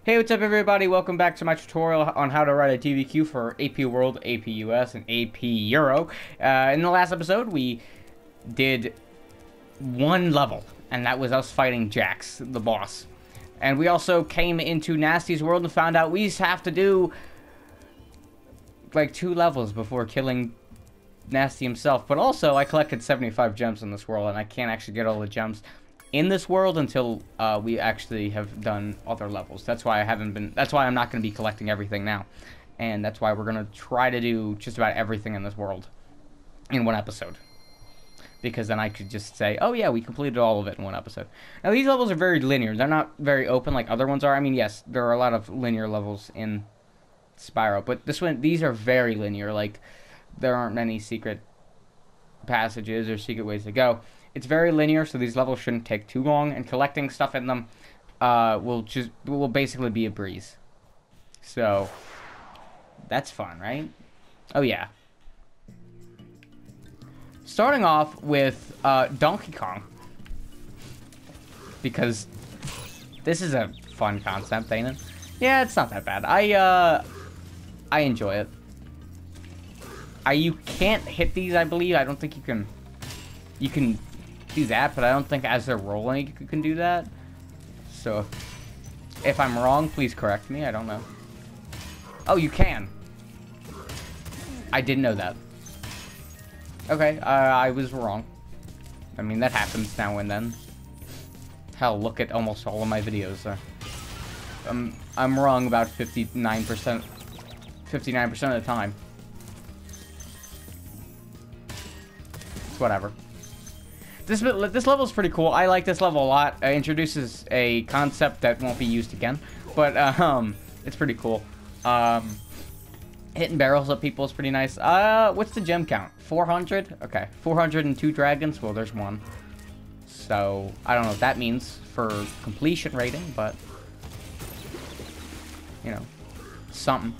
Hey, what's up everybody? Welcome back to my tutorial on how to write a TVQ for AP World, AP US, and AP Euro. In the last episode, we did one level, and that was us fighting Jax, the boss. And we also came into Nasty's world and found out we have to do like 2 levels before killing Nasty himself. But also, I collected 75 gems in this world, and I can't actually get all the gems in this world until we actually have done other levels. That's why that's why I'm not going to be collecting everything now. And that's why we're going to try to do just about everything in this world in one episode. Because then I could just say, oh yeah, we completed all of it in one episode. Now these levels are very linear. They're not very open like other ones are. I mean, yes, there are a lot of linear levels in Spyro, but these are very linear. Like, there aren't many secret passages or secret ways to go. It's very linear, so these levels shouldn't take too long, and collecting stuff in them will basically be a breeze. So that's fun, right? Oh yeah. Starting off with Donkey Kong, because this is a fun concept, ain't it? Yeah, it's not that bad. I enjoy it. You can't hit these, I believe. I don't think you can. You can do that, but I don't think as they're rolling you can do that. So if I'm wrong, please correct me. I don't know. Oh, you can. I didn't know that. Okay, I was wrong. I mean, that happens now and then. Hell, look at almost all of my videos. I'm wrong about 59% of the time. It's whatever. This level is pretty cool. I like this level a lot. It introduces a concept that won't be used again, but it's pretty cool. Hitting barrels at people is pretty nice. What's the gem count? 400? Okay, 402 dragons. Well, there's one. So I don't know what that means for completion rating, but you know, something.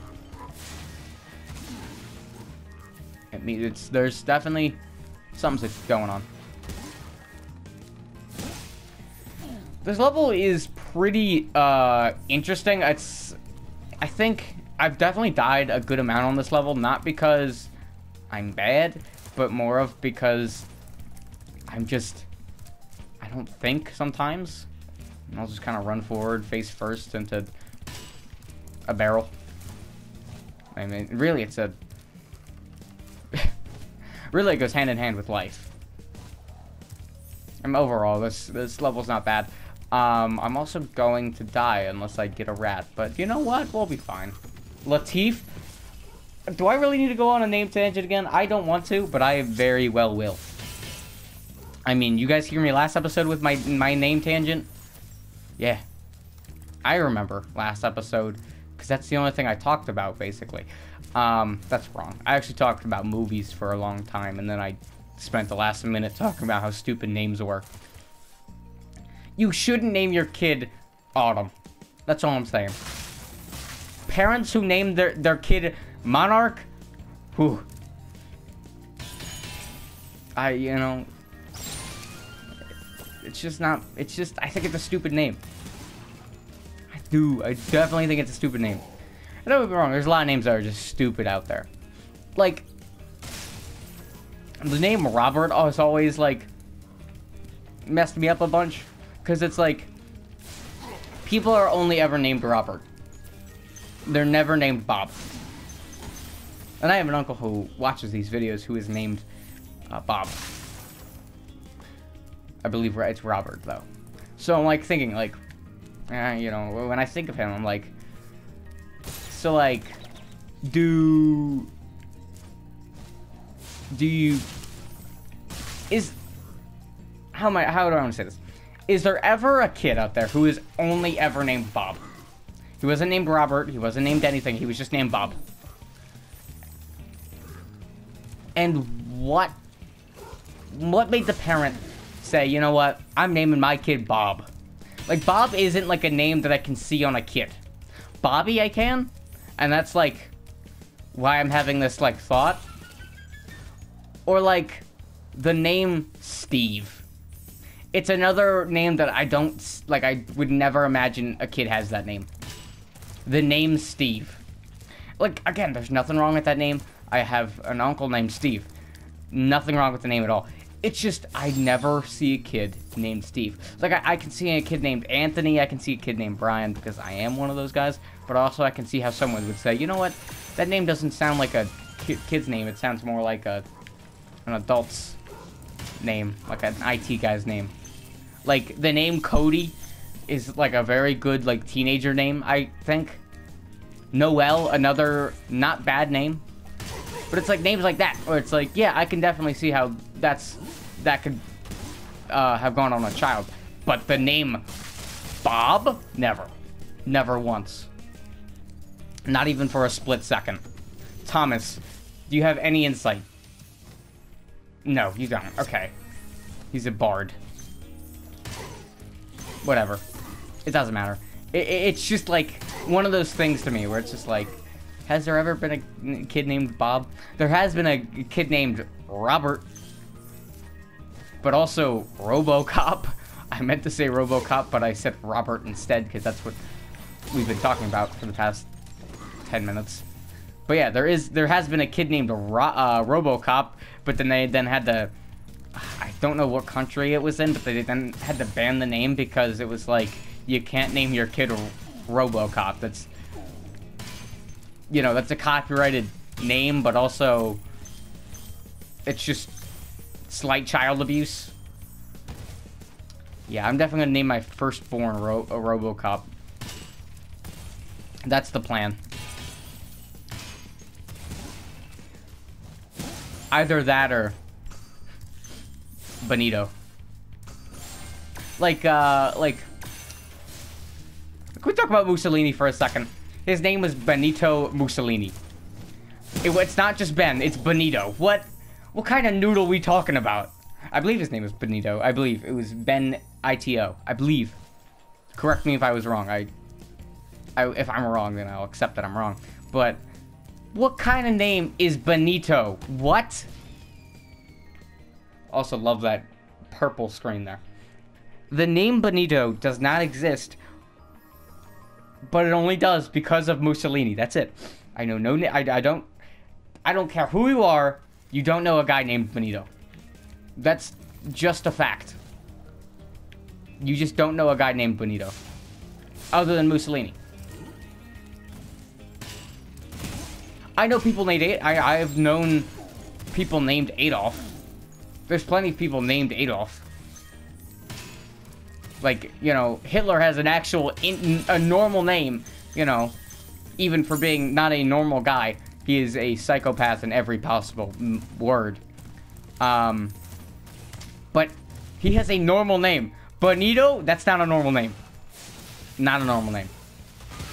It means there's definitely something going on. This level is pretty interesting. I think I've definitely died a good amount on this level, not because I'm bad, but more of because I don't think sometimes. And I'll just kind of run forward, face first into a barrel. I mean, really, really it goes hand in hand with life. And overall, this level's not bad. I'm also going to die unless I get a rat, but you know what? We'll be fine. Latif? Do I really need to go on a name tangent again? I don't want to, but I very well will. I mean, you guys hear me last episode with my name tangent? Yeah. I remember last episode, because that's the only thing I talked about, basically. That's wrong. I actually talked about movies for a long time, and then I spent the last minute talking about how stupid names were. You shouldn't name your kid Autumn. That's all I'm saying. Parents who name their kid Monarch, whew. You know, it's just, I think it's a stupid name. I definitely think it's a stupid name. And don't get me wrong, there's a lot of names that are just stupid out there. Like, the name Robert has always, like, messed me up a bunch. Because it's like, people are only ever named Robert. They're never named Bob. And I have an uncle who watches these videos who is named Bob. I believe it's Robert, though. So I'm like thinking, like, you know, when I think of him, I'm like, so like, how do I want to say this? Is there ever a kid out there who is only ever named Bob? He wasn't named Robert. He wasn't named anything. He was just named Bob. And what made the parent say, you know what? I'm naming my kid Bob. Like, Bob isn't like a name that I can see on a kid. Bobby, I can. And that's like why I'm having this like thought. Or like the name Steve. It's another name that I would never imagine a kid has that name. The name Steve. Like, again, there's nothing wrong with that name. I have an uncle named Steve. Nothing wrong with the name at all. It's just, I never see a kid named Steve. Like, I can see a kid named Anthony. I can see a kid named Brian because I am one of those guys. But also, I can see how someone would say, you know what? That name doesn't sound like a kid's name. It sounds more like an adult's name. Like an IT guy's name. Like, the name Cody is, like, a very good, like, teenager name, I think. Noel, another not bad name. But it's, like, names like that, where it's like, yeah, I can definitely see how that could have gone on a child. But the name Bob? Never. Never once. Not even for a split second. Thomas, do you have any insight? No, you don't. Okay. He's a bard. Whatever. It doesn't matter. It's just like one of those things to me where it's just like, has there ever been a kid named Bob? There has been a kid named Robert. But also RoboCop. I meant to say RoboCop, but I said Robert instead because that's what we've been talking about for the past 10 minutes. But yeah, there has been a kid named RoboCop, but then they had to, I don't know what country it was in, but they then had to ban the name because it was like, you can't name your kid RoboCop. That's, you know, that's a copyrighted name, but also it's just slight child abuse. Yeah, I'm definitely gonna name my firstborn a RoboCop. That's the plan. Either that or Benito. Like, can we talk about Mussolini for a second? His name was Benito Mussolini. It's not just Ben, it's Benito. What kind of noodle we talking about? I believe his name was Benito. I believe it was Ben ITO. I believe. Correct me if I was wrong. If I'm wrong, then I'll accept that I'm wrong. But what kind of name is Benito? What? Also love that purple screen there. The name Benito does not exist, but it only does because of Mussolini. That's it. I know no. I don't care who you are. You don't know a guy named Benito. That's just a fact. You just don't know a guy named Benito, other than Mussolini. I know people named I've known people named Adolf. There's plenty of people named Adolf. Like, you know, Hitler has an actual, a normal name, you know, even for being not a normal guy. He is a psychopath in every possible word. But he has a normal name. Benito, that's not a normal name. Not a normal name.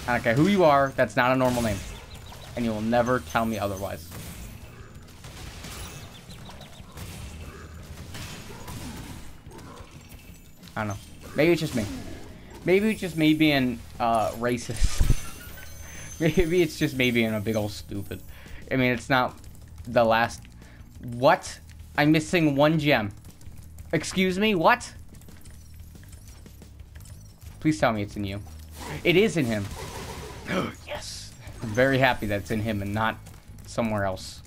I don't care who you are, that's not a normal name. And you will never tell me otherwise. I don't know. Maybe it's just me. Maybe it's just me being racist. Maybe it's just me being a big old stupid. I mean, it's not the last... What? I'm missing one gem. Excuse me? What? Please tell me it's in you. It is in him. Yes. I'm very happy that it's in him and not somewhere else.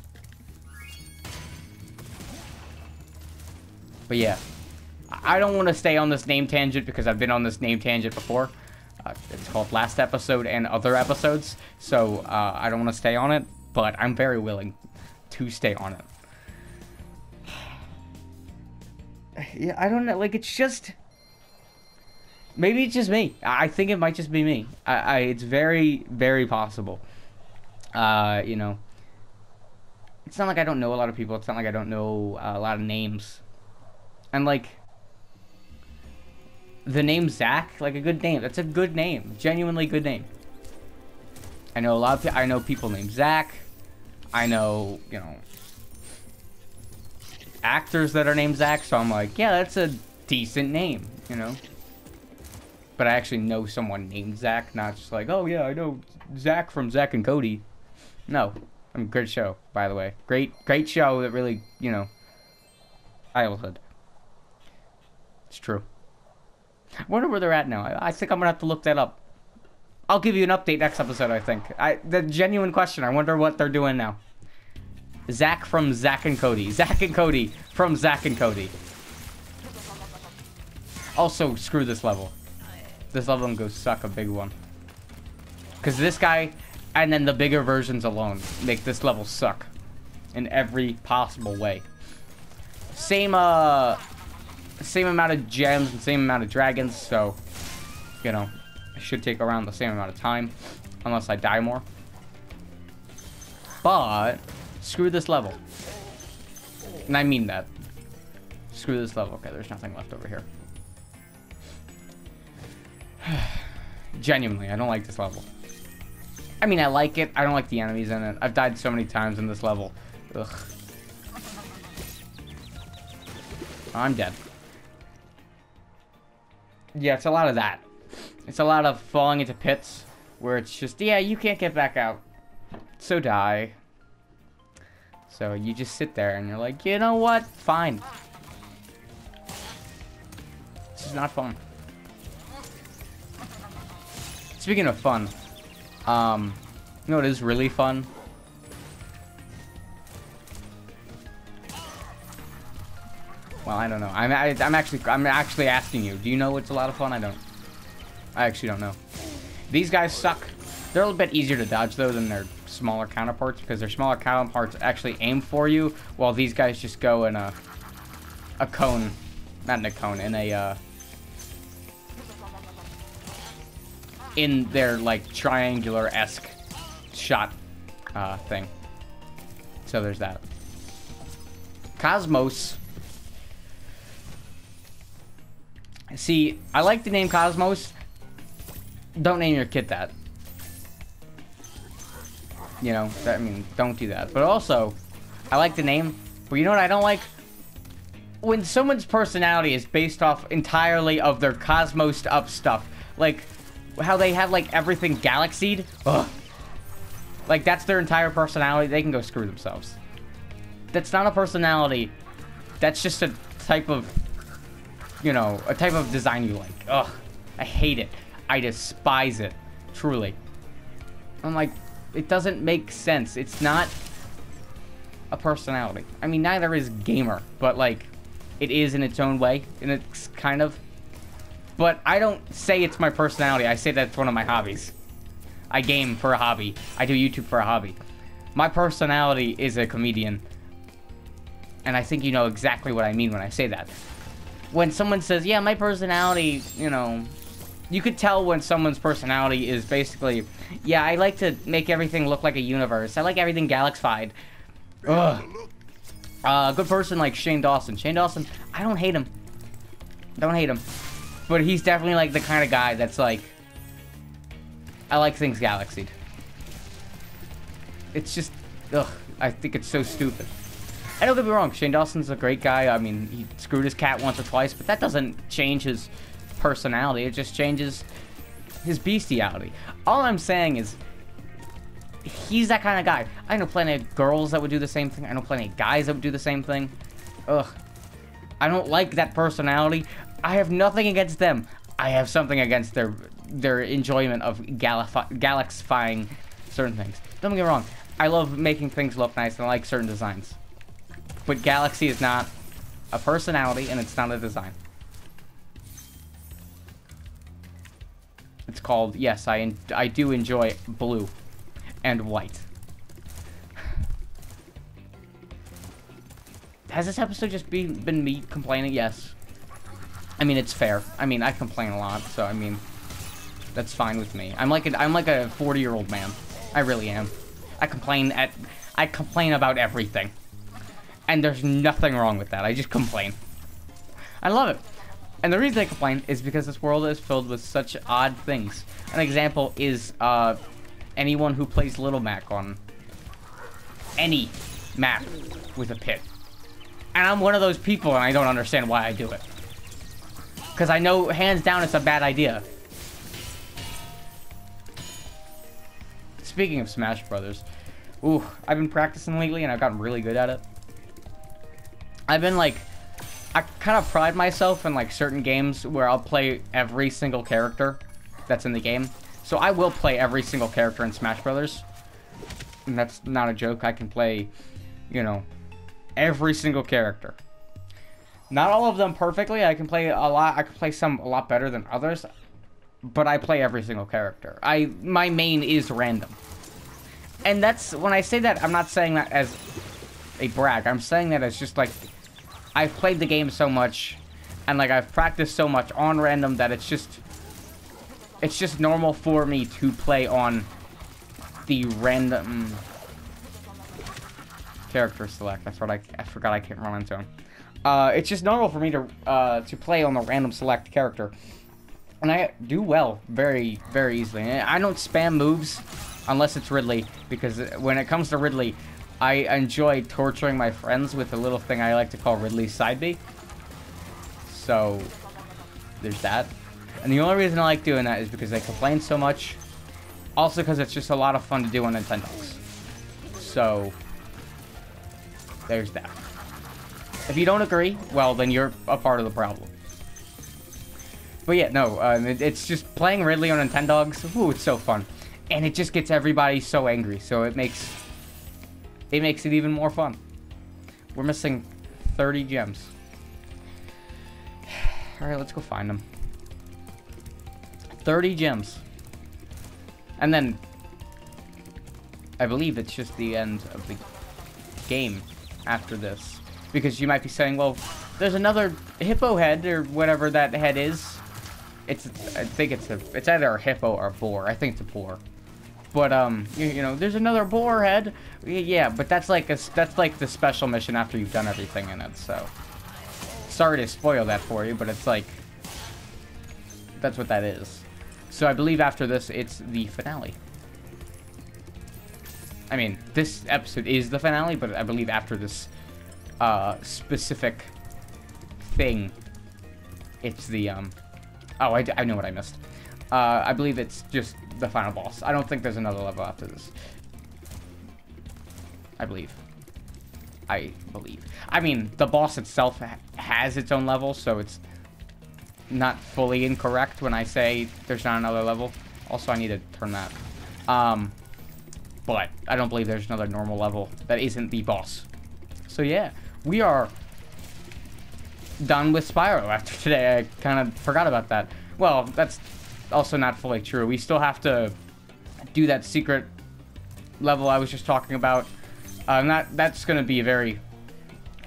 But yeah. I don't want to stay on this name tangent because I've been on this name tangent before. It's called Last Episode and Other Episodes. So I don't want to stay on it, but I'm very willing to stay on it. Yeah, I don't know. Like, it's just... Maybe it's just me. I think it might just be me. It's very, very possible. You know. It's not like I don't know a lot of people. It's not like I don't know a lot of names. And, like... The name Zach, like a good name. That's a good name. Genuinely good name. I know a lot of people. I know people named Zach. I know, you know, actors that are named Zach. So I'm like, yeah, that's a decent name, you know. But I actually know someone named Zach, not just like, oh yeah, I know Zach from Zach and Cody. No, I mean, great show, by the way. Great show that really, you know, childhood. It's true. I wonder where they're at now. I think I'm gonna have to look that up. I'll give you an update next episode, I think. The genuine question, I wonder what they're doing now. Zach from Zach and Cody. Zach and Cody from Zach and Cody. Also, screw this level. This level can go suck a big one. Because this guy, and then the bigger versions alone, make this level suck. In every possible way. Same amount of gems and same amount of dragons, so, you know, it should take around the same amount of time. Unless I die more. But, screw this level. And I mean that. Screw this level. Okay, there's nothing left over here. Genuinely, I don't like this level. I mean, I like it. I don't like the enemies in it. I've died so many times in this level. Ugh. I'm dead. Yeah, it's a lot of that. It's a lot of falling into pits where it's just, yeah, you can't get back out. So die. So you just sit there and you're like, you know what? Fine. This is not fun. Speaking of fun, you know what is really fun? Well, I don't know. I'm actually asking you. Do you know what's a lot of fun? I actually don't know. These guys suck. They're a little bit easier to dodge though than their smaller counterparts, because their smaller counterparts actually aim for you, while these guys just go in a cone, not in a cone, in their like triangular-esque shot thing. So there's that. Cosmos. See, I like the name Cosmos. Don't name your kid that. You know, I mean, don't do that. But also, I like the name. But you know what I don't like? When someone's personality is based off entirely of their Cosmosed up stuff. Like, how they have, like, everything galaxied. Ugh. Like, that's their entire personality. They can go screw themselves. That's not a personality. That's just a type of, you know, a type of design you like. Ugh. I hate it. I despise it. Truly. I'm like, it doesn't make sense. It's not a personality. I mean, neither is gamer, but, like, it is in its own way. And it's kind of. But I don't say it's my personality. I say that's one of my hobbies. I game for a hobby. I do YouTube for a hobby. My personality is a comedian. And I think you know exactly what I mean when I say that. When someone says, yeah, my personality, you know, you could tell when someone's personality is basically, yeah, I like to make everything look like a universe. I like everything galaxified. Ugh. A good person like Shane Dawson. Shane Dawson, I don't hate him. Don't hate him. But he's definitely like the kind of guy that's like, I like things galaxied. It's just, ugh, I think it's so stupid. I don't get me wrong, Shane Dawson's a great guy. I mean, he screwed his cat once or twice, but that doesn't change his personality. It just changes his bestiality. All I'm saying is, he's that kind of guy. I know plenty of girls that would do the same thing. I know plenty of guys that would do the same thing. Ugh. I don't like that personality. I have nothing against them. I have something against their enjoyment of galaxifying certain things. Don't get me wrong. I love making things look nice and I like certain designs. But Galaxy is not a personality and it's not a design. It's called, yes, I do enjoy blue and white. Has this episode just been me complaining? Yes. I mean, it's fair. I mean, I complain a lot, so I mean, that's fine with me. I'm like a 40-year-old man. I really am. I complain about everything. And there's nothing wrong with that. I just complain. I love it. And the reason I complain is because this world is filled with such odd things. An example is anyone who plays Little Mac on any map with a pit. And I'm one of those people and I don't understand why I do it. Because I know, hands down, it's a bad idea. Speaking of Smash Brothers, ooh, I've been practicing lately and I've gotten really good at it. I've been like, I kind of pride myself in like certain games where I'll play every single character that's in the game. So I will play every single character in Smash Brothers. And that's not a joke. I can play, you know, every single character. Not all of them perfectly. I can play a lot. I can play some a lot better than others. But I play every single character. My main is random. And that's, when I say that, I'm not saying that as a brag. I'm saying that as just like, I've played the game so much, and like I've practiced so much on random that it's just normal for me to play on the random character select. That's what I forgot I can't run into him. It's just normal for me to play on the random select character. And I do well very, very easily. And I don't spam moves unless it's Ridley, because when it comes to Ridley, I enjoy torturing my friends with a little thing I like to call Ridley's side B. So, there's that. And the only reason I like doing that is because they complain so much. Also because it's just a lot of fun to do on Nintendo's. So, there's that. If you don't agree, well, then you're a part of the problem. But yeah, no, it's just playing Ridley on Nintendo's. Ooh, it's so fun. And it just gets everybody so angry, so it makes it even more fun. We're missing 30 gems. Alright, let's go find them. 30 gems. And then, I believe it's just the end of the game after this. Because you might be saying, well, there's another hippo head, or whatever that head is. I think it's either a hippo or a boar. I think it's a boar. But, you know, there's another boar head. Yeah, but that's like the special mission after you've done everything in it, so. Sorry to spoil that for you, but it's like, that's what that is. So I believe after this, it's the finale. I mean, this episode is the finale, but I believe after this specific thing, it's the, oh, I know what I missed. I believe it's just the final boss. I don't think there's another level after this. I believe. I mean, the boss itself has its own level, so it's not fully incorrect when I say there's not another level. Also, I need to turn that. But I don't believe there's another normal level that isn't the boss. So yeah, we are done with Spyro after today. I kind of forgot about that. Well, that's also not fully true. We still have to do that secret level I was just talking about. That's going to be a very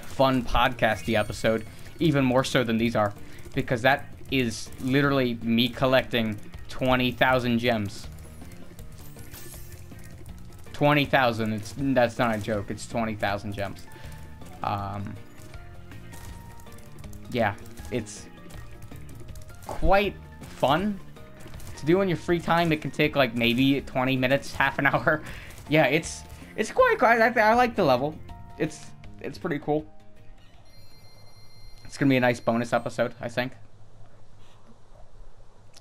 fun podcasty episode, even more so than these are, because that is literally me collecting 20,000 gems. 20,000. That's not a joke. It's 20,000 gems. Yeah, it's quite fun to do in your free time. It can take like maybe 20 minutes, half an hour. Yeah, it's quite. I like the level. It's pretty cool. It's gonna be a nice bonus episode, I think.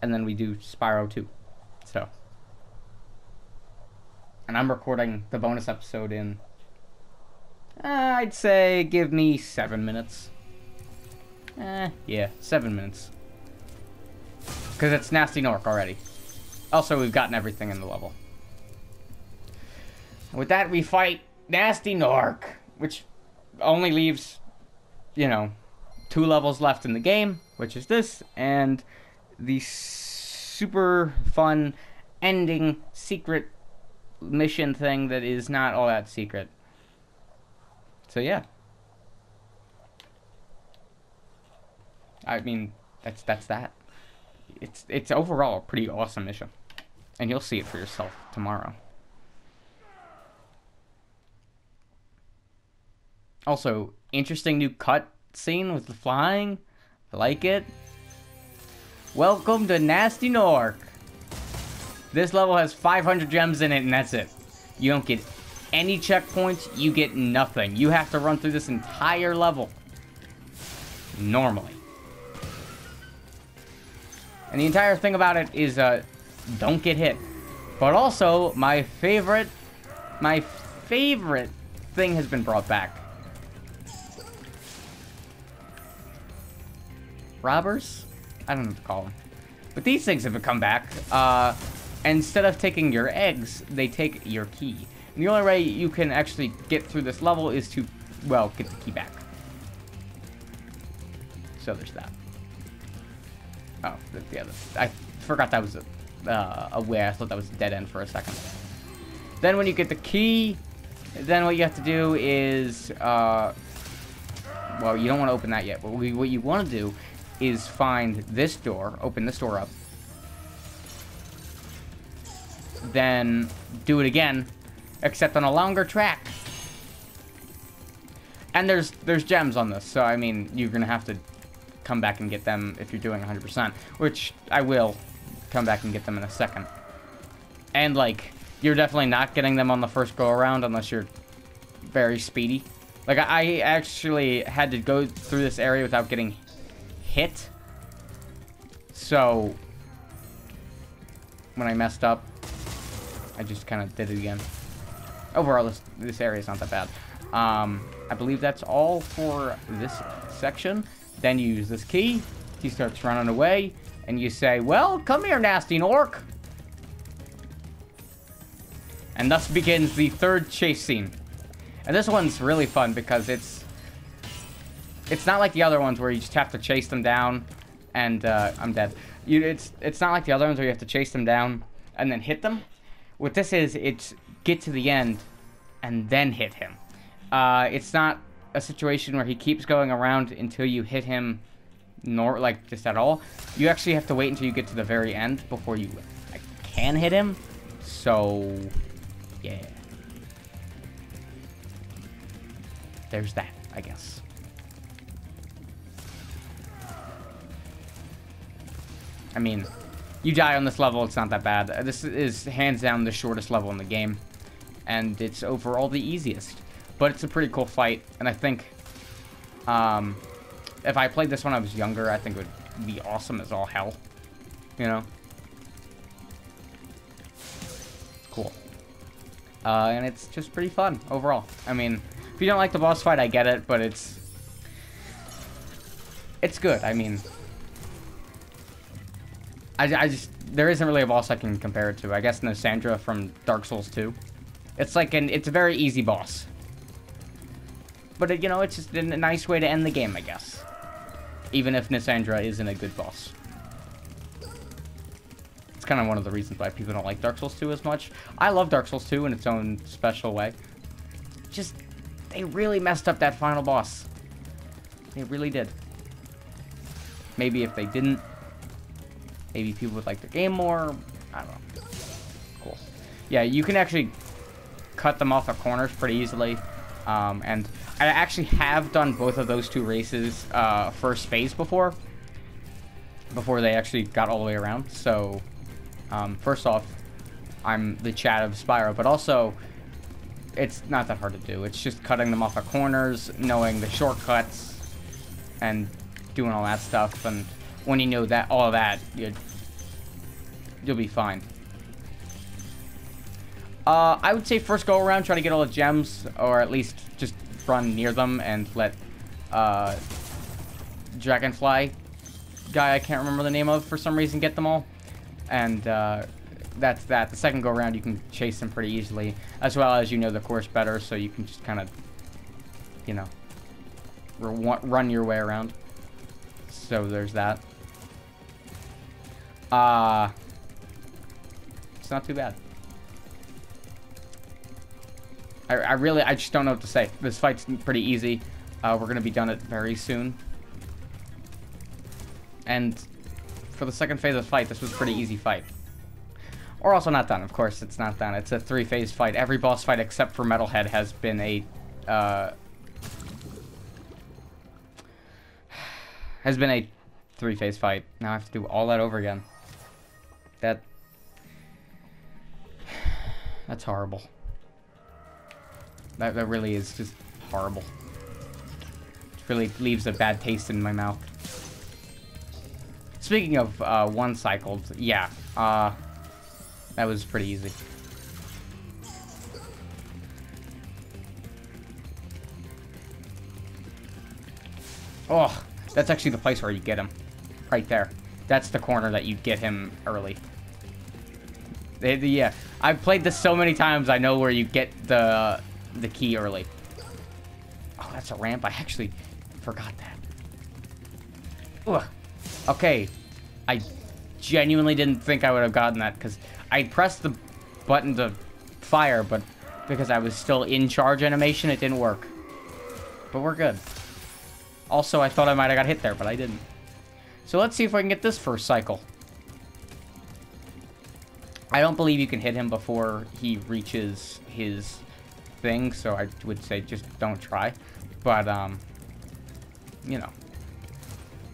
And then we do Spyro 2. So. And I'm recording the bonus episode in, I'd say, give me 7 minutes. Yeah, 7 minutes. Because it's Nasty Nork already. Also, we've gotten everything in the level. With that, we fight Nasty Nork, which only leaves, you know, 2 levels left in the game, which is this, and the super fun ending secret mission thing that is not all that secret. So yeah. I mean, that's that. It's overall a pretty awesome mission. And you'll see it for yourself tomorrow. Also, interesting new cut scene with the flying. I like it. Welcome to Nasty Nork. This level has 500 gems in it, and that's it. You don't get any checkpoints. You get nothing. You have to run through this entire level normally. And the entire thing about it is, don't get hit. But also, my favorite thing has been brought back. Robbers? I don't know what to call them. But these things have come back. instead of taking your eggs, they take your key. And the only way you can actually get through this level is to, well, get the key back. So there's that. Oh, yeah, I forgot that was a way. I thought that was a dead end for a second. Then when you get the key, then what you have to do is, well, you don't want to open that yet. But what you want to do is find this door, open this door up, then do it again, except on a longer track. And there's gems on this, so I mean, you're gonna have to come back and get them if you're doing 100%, which I will come back and get them in a second. And like, you're definitely not getting them on the first go around unless you're very speedy. Like, I actually had to go through this area without getting hit. So when I messed up, I just kind of did it again. Overall, this area is not that bad. I believe that's all for this section. Then you use this key. He starts running away, and you say, "Well, come here, nasty orc." And thus begins the third chase scene. And this one's really fun because it's not like the other ones where you just have to chase them down, and I'm dead. It's not like the other ones where you have to chase them down and then hit them. What this is, it's get to the end and then hit him. It's not a situation where he keeps going around until you hit him, nor like just at all. You actually have to wait until you get to the very end before you can hit him. So, yeah. There's that, I guess. I mean, you die on this level, it's not that bad. This is hands down the shortest level in the game. And it's overall the easiest. But it's a pretty cool fight, and I think if I played this when I was younger, I think it would be awesome as all hell. You know? Cool. And it's just pretty fun, overall. I mean, if you don't like the boss fight, I get it, but it's good. I mean, I just, there isn't really a boss I can compare it to. I guess Nasandra from Dark Souls 2. It's like it's a very easy boss. But, you know, it's just a nice way to end the game, I guess. Even if Nasandra isn't a good boss. It's kind of one of the reasons why people don't like Dark Souls 2 as much. I love Dark Souls 2 in its own special way. Just, they really messed up that final boss. They really did. Maybe if they didn't, maybe people would like the game more. I don't know. Cool. Yeah, you can actually cut them off the corners pretty easily. And I actually have done both of those two races first phase before they actually got all the way around. So first off, I'm the chat of Spyro, but also it's not that hard to do. It's just cutting them off the corners, knowing the shortcuts, and doing all that stuff. And when you know that all of that, you'll be fine. I would say first go around, try to get all the gems, or at least just run near them and let Dragonfly guy I can't remember the name of for some reason get them all. And that's that. The second go around you can chase them pretty easily, as well as you know the course better, so you can just kind of, you know, run your way around. So there's that. It's not too bad. I just don't know what to say. This fight's pretty easy. We're going to be done it very soon. And for the second phase of the fight, this was a pretty easy fight. Or also not done, of course, it's not done. It's a 3-phase fight. Every boss fight except for Metalhead has been a, has been a 3-phase fight. Now I have to do all that over again. That's horrible. That really is just horrible. It really leaves a bad taste in my mouth. Speaking of one-cycled, yeah, that was pretty easy. Oh, that's actually the place where you get him. Right there. That's the corner that you get him early. Yeah, I've played this so many times. I know where you get the key early. Oh, that's a ramp. I actually forgot that. Ugh. Okay, I genuinely didn't think I would have gotten that because I pressed the button to fire, but because I was still in charge animation, it didn't work. But we're good. Also, I thought I might have got hit there, but I didn't. So let's see if I can get this first cycle. I don't believe you can hit him before he reaches his thing, so I would say just don't try. But, you know,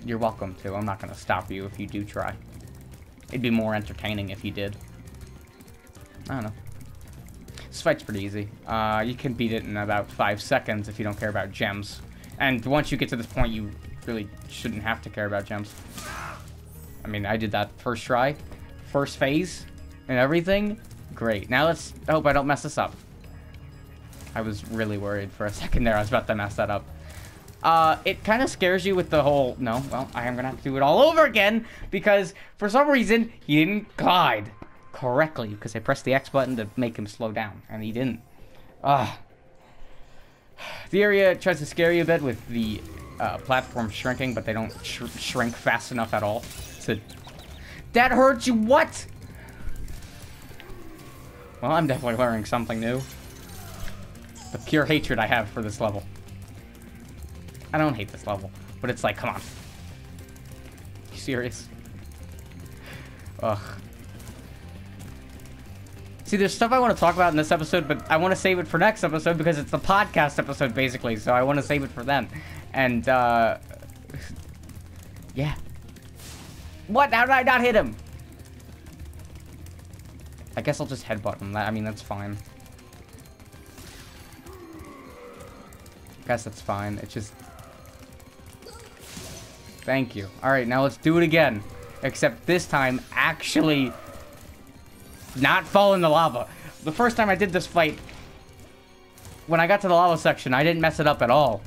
you're welcome to. I'm not going to stop you if you do try. It'd be more entertaining if you did. I don't know. This fight's pretty easy. You can beat it in about 5 seconds if you don't care about gems. And once you get to this point, you really shouldn't have to care about gems. I mean, I did that first try, first phase, and everything. Great. Now let's hope I don't mess this up. I was really worried for a second there. I was about to mess that up. It kind of scares you with the whole, no, well, I am going to have to do it all over again because for some reason he didn't glide correctly because I pressed the X button to make him slow down and he didn't. The area tries to scare you a bit with the platform shrinking, but they don't shrink fast enough at all. That hurts you, what? Well, I'm definitely learning something new. The pure hatred I have for this level. I don't hate this level, but it's like, come on. You serious? Ugh. See, there's stuff I want to talk about in this episode, but I want to save it for next episode because it's the podcast episode, basically, so I want to save it for then. And, yeah. What? How did I not hit him? I guess I'll just headbutt him. I mean, that's fine. I guess that's fine. It's just... Thank you. Alright, now let's do it again. Except this time, actually... not fall in the lava. The first time I did this fight... when I got to the lava section, I didn't mess it up at all.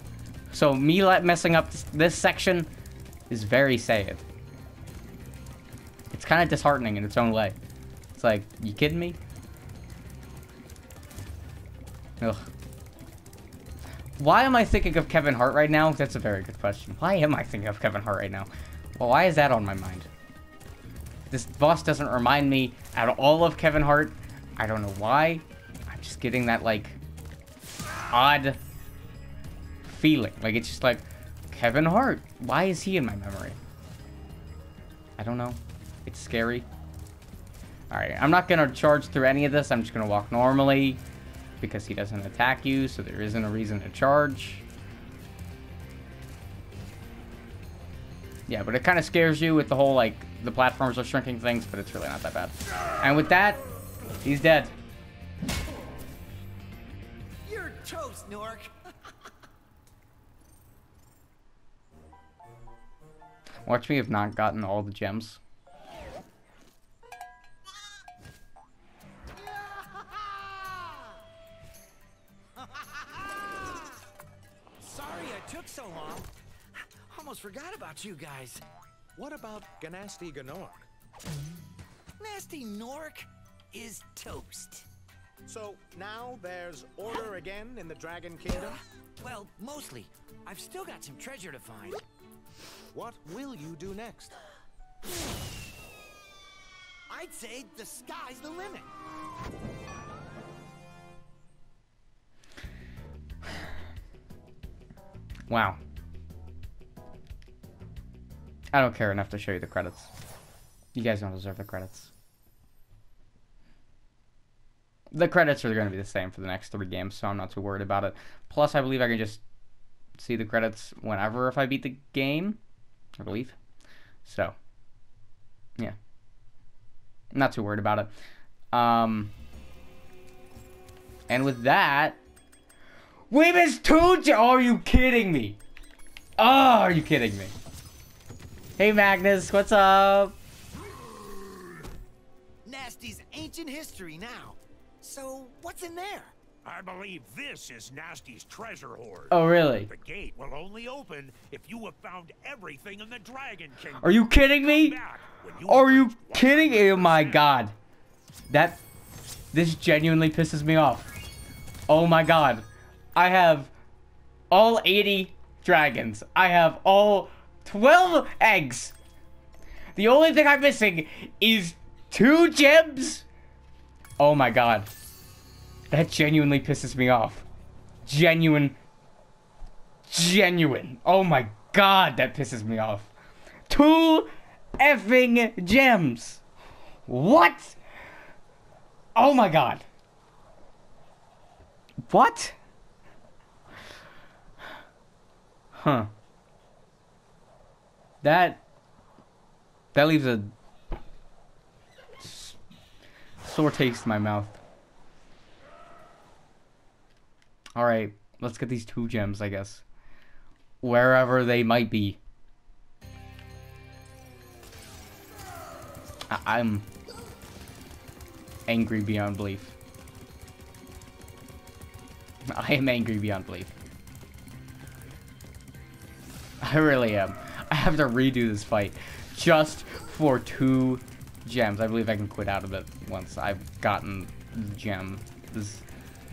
So me messing up this section is very sad. It's kind of disheartening in its own way. It's like, you kidding me? Ugh. Why am I thinking of Kevin Hart right now? That's a very good question. Why am I thinking of Kevin Hart right now? Well, why is that on my mind? This boss doesn't remind me at all of Kevin Hart. I don't know why. I'm just getting that, like, odd feeling. Like, it's just like, Kevin Hart. Why is he in my memory? I don't know. It's scary. Alright, I'm not going to charge through any of this. I'm just going to walk normally because he doesn't attack you, so there isn't a reason to charge. Yeah, but it kind of scares you with the whole, like, the platforms are shrinking things, but it's really not that bad. And with that, he's dead. You're toast, Nork. Watch me have not gotten all the gems. Sorry I took so long. Almost forgot about you guys. What about Ganasty Ganork? Nasty Nork is toast. So now there's order again in the Dragon Kingdom? Well, mostly. I've still got some treasure to find. What will you do next? I'd say the sky's the limit. Wow. I don't care enough to show you the credits. You guys don't deserve the credits. The credits are going to be the same for the next 3 games, so I'm not too worried about it. Plus, I believe I can just see the credits whenever if I beat the game, I believe. So, yeah. I'm not too worried about it. And with that... We missed 2 are you kidding me? Oh, are you kidding me? Hey, Magnus, what's up? Nasty's ancient history now. So, what's in there? I believe this is Nasty's treasure hoard. Oh, really? The gate will only open if you have found everything in the Dragon Kingdom. Are you kidding me? Are you kidding? Oh, my God. This genuinely pisses me off. Oh my god. I have all 80 dragons. I have all 12 eggs. The only thing I'm missing is 2 gems. Oh my god. That genuinely pisses me off. Genuine. Oh my god, that pisses me off. 2 effing gems. What? Oh my god. What? Huh. That leaves a sore taste in my mouth. Alright, let's get these 2 gems, I guess. Wherever they might be. I'm angry beyond belief. I am angry beyond belief. I really am. I have to redo this fight just for 2 gems. I believe I can quit out of it once I've gotten the gem. I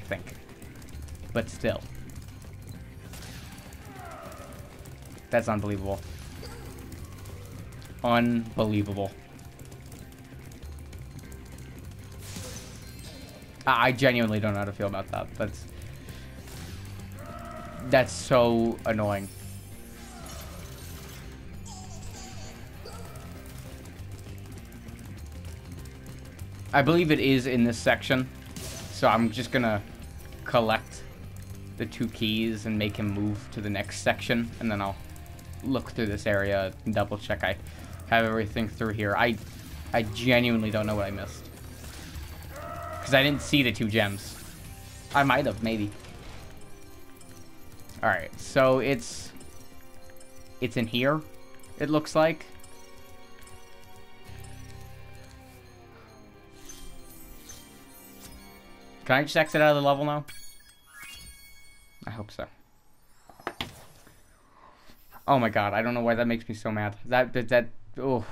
think. But still. That's unbelievable. Unbelievable. I genuinely don't know how to feel about that. That's so annoying. I believe it is in this section, so I'm just gonna collect the 2 keys and make him move to the next section, and then I'll look through this area and double check I have everything through here. I genuinely don't know what I missed. Because I didn't see the 2 gems. I might have, maybe. Alright, so it's in here, it looks like. Can I just exit out of the level now? I hope so. Oh my god, I don't know why that makes me so mad. Oh.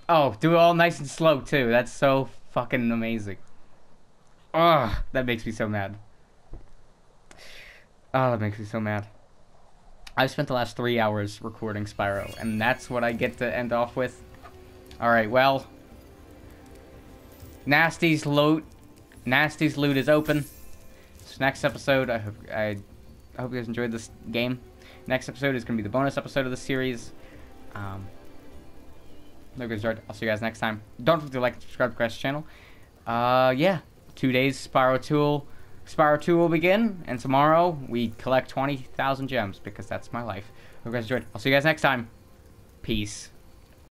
Oh, do it all nice and slow, too. That's so fucking amazing. Ugh, that makes me so mad. Oh, that makes me so mad. I've spent the last 3 hours recording Spyro, and that's what I get to end off with. Alright, well. Nasty's loot is open. So next episode, I hope you guys enjoyed this game. Next episode is going to be the bonus episode of the series. Hope you guys enjoyed. I'll see you guys next time. Don't forget to like and subscribe to Crash channel. Yeah. 2 days, Spyro 2 will begin, and tomorrow we collect 20,000 gems, because that's my life. Hope you guys enjoyed. I'll see you guys next time. Peace.